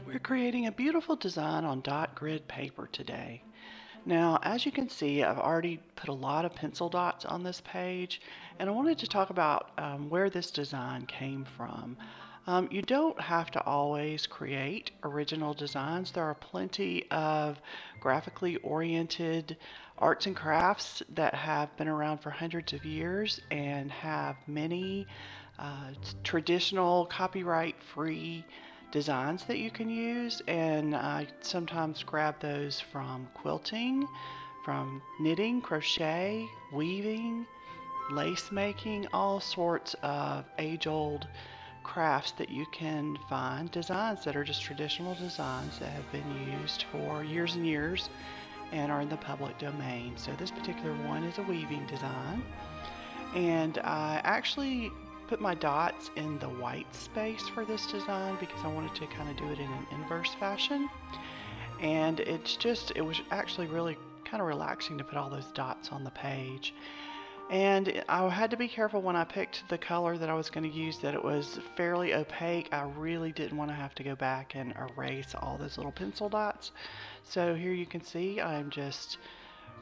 We're creating a beautiful design on dot grid paper today. Now, as you can see, I've already put a lot of pencil dots on this page, and I wanted to talk about where this design came from. You don't have to always create original designs. There are plenty of graphically oriented arts and crafts that have been around for hundreds of years and have many traditional copyright-free designs that you can use, and I sometimes grab those from quilting, from knitting, crochet, weaving, lace making, all sorts of age-old crafts that you can find, designs that are just traditional designs that have been used for years and years and are in the public domain. So this particular one is a weaving design, and I actually put my dots in the white space for this design because I wanted to kind of do it in an inverse fashion. And it was actually really kind of relaxing to put all those dots on the page. And I had to be careful when I picked the color that I was going to use that it was fairly opaque. I really didn't want to have to go back and erase all those little pencil dots. So here you can see I'm just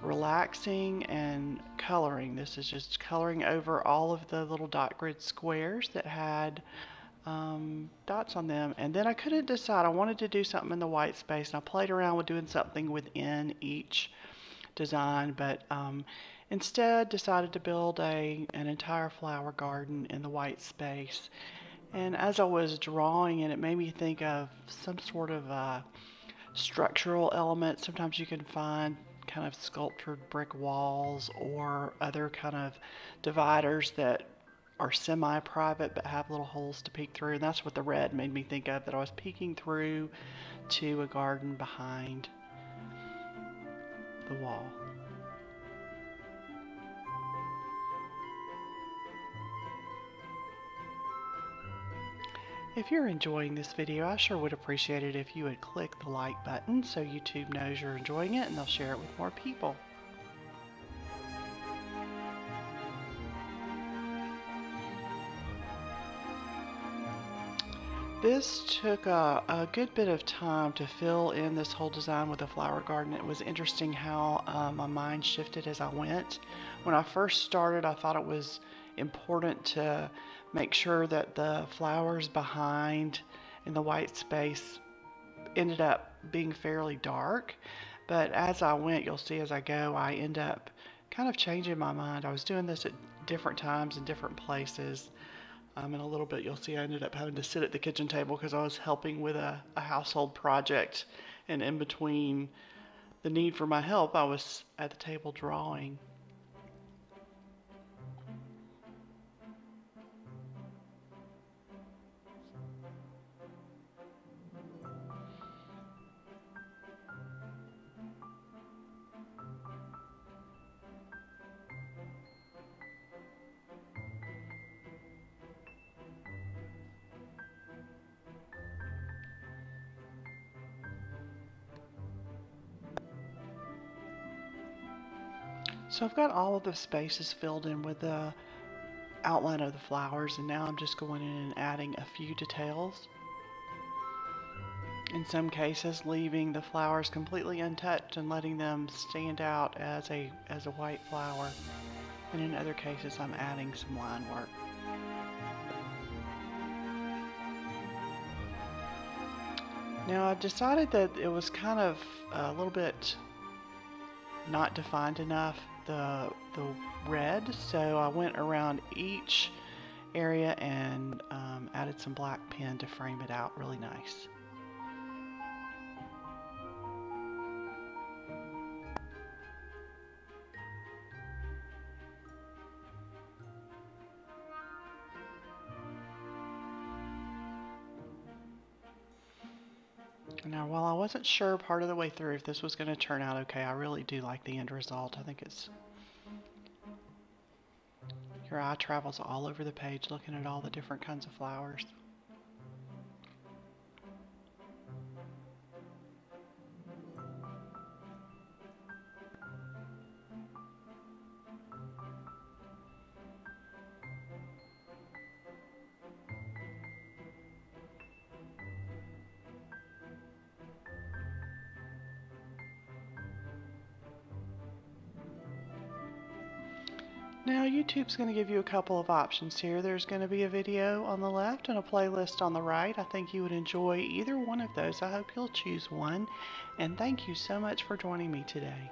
relaxing and coloring. This is just coloring over all of the little dot grid squares that had dots on them. And then I couldn't decide. I wanted to do something in the white space, and I played around with doing something within each design, but instead decided to build an entire flower garden in the white space. And as I was drawing it made me think of some sort of structural element. Sometimes you can find kind of sculptured brick walls or other kind of dividers that are semi-private but have little holes to peek through. And that's what the red made me think of, that I was peeking through to a garden behind the wall. If you're enjoying this video, I sure would appreciate it if you would click the like button so YouTube knows you're enjoying it and they'll share it with more people. This took a good bit of time to fill in this whole design with a flower garden. It was interesting how my mind shifted as I went. When I first started, I thought it was important to make sure that the flowers behind in the white space ended up being fairly dark. But as I went, you'll see as I go, I end up kind of changing my mind. I was doing this at different times in different places. In a little bit, you'll see I ended up having to sit at the kitchen table because I was helping with a household project. And in between the need for my help, I was at the table drawing. So I've got all of the spaces filled in with the outline of the flowers, and now I'm just going in and adding a few details. In some cases, leaving the flowers completely untouched and letting them stand out as a white flower. And in other cases, I'm adding some line work. Now I decided that it was kind of a little bit not defined enough, the red, so I went around each area and added some black pen to frame it out really nice. Now, while I wasn't sure part of the way through if this was going to turn out okay, I really do like the end result. I think your eye travels all over the page looking at all the different kinds of flowers. Now YouTube's going to give you a couple of options here. There's going to be a video on the left and a playlist on the right. I think you would enjoy either one of those. I hope you'll choose one. And thank you so much for joining me today.